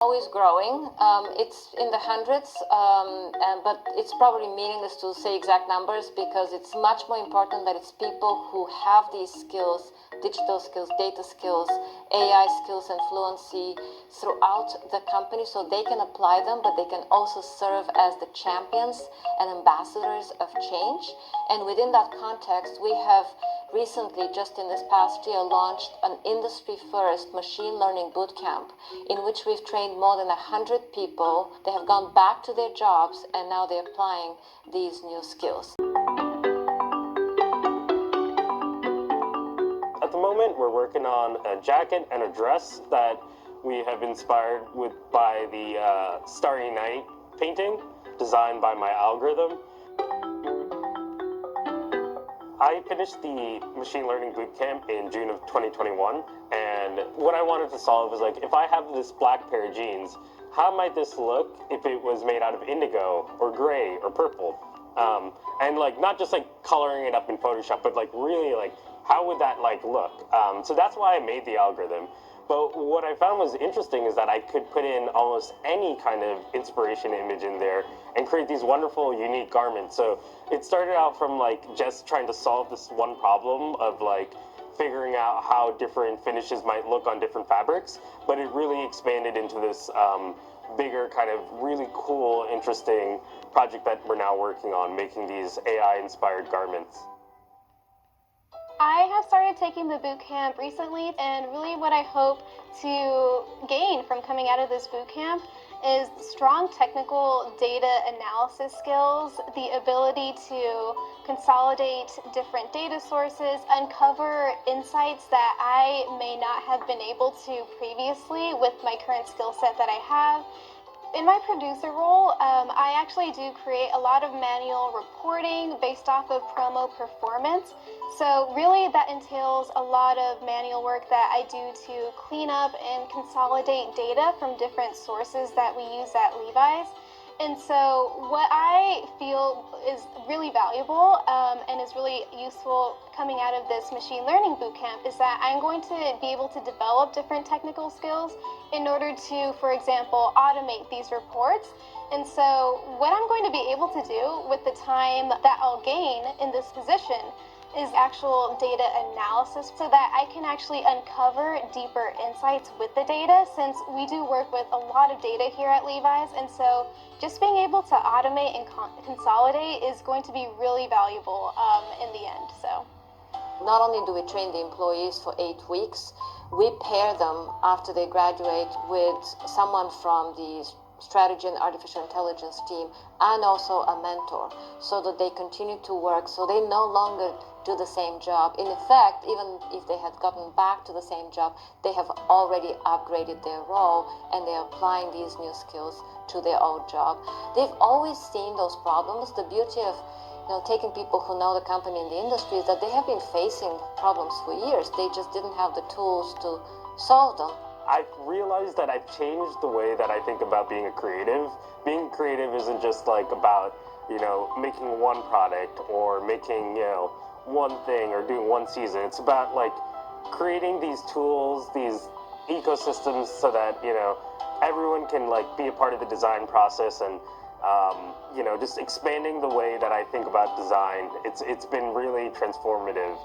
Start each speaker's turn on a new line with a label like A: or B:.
A: Always growing. It's in the hundreds, but it's probably meaningless to say exact numbers because it's much more important that it's people who have these skills, digital skills, data skills, AI skills, and fluency throughout the company so they can apply them, but they can also serve as the champions and ambassadors of change. And within that context, we have recently, just in this past year, launched an industry-first machine learning bootcamp in which we've trained more than 100 people. They have gone back to their jobs and now they're applying these new skills.
B: At the moment, we're working on a jacket and a dress that we have inspired by the Starry Night painting designed by my algorithm. I finished the machine learning bootcamp in June of 2021, and what I wanted to solve was like, if I have this black pair of jeans, how might this look if it was made out of indigo or gray or purple? And like, not just like coloring it up in Photoshop, but like really like, how would that like look? So that's why I made the algorithm. But what I found was interesting is that I could put in almost any kind of inspiration image in there and create these wonderful, unique garments. So it started out from like just trying to solve this one problem of like figuring out how different finishes might look on different fabrics, but it really expanded into this bigger kind of really cool, interesting project that we're now working on, making these AI-inspired garments.
C: I have started taking the boot camp recently, and really what I hope to gain from coming out of this boot camp is strong technical data analysis skills, the ability to consolidate different data sources, uncover insights that I may not have been able to previously with my current skill set that I have. In my producer role, I actually do create a lot of manual reporting based off of promo performance. So really that entails a lot of manual work that I do to clean up and consolidate data from different sources that we use at Levi's. And so what I feel is really valuable and is really useful coming out of this machine learning bootcamp is that I'm going to be able to develop different technical skills in order to, for example, automate these reports. And so what I'm going to be able to do with the time that I'll gain in this position is actual data analysis so that I can actually uncover deeper insights with the data, since we do work with a lot of data here at Levi's. And so just being able to automate and consolidate is going to be really valuable in the end. So
A: not only do we train the employees for 8 weeks, we pair them after they graduate with someone from the strategy and artificial intelligence team and also a mentor so that they continue to work, so they no longer do the same job. In effect, even if they had gotten back to the same job, they have already upgraded their role and they're applying these new skills to their old job. They've always seen those problems. The beauty of taking people who know the company and the industry is that they have been facing problems for years. They just didn't have the tools to solve them.
B: I've realized that I've changed the way that I think about being a creative. Being creative isn't just like about, making one product or making, one thing or doing one season. It's about like creating these tools, these ecosystems so that, everyone can like be a part of the design process and, just expanding the way that I think about design. It's been really transformative.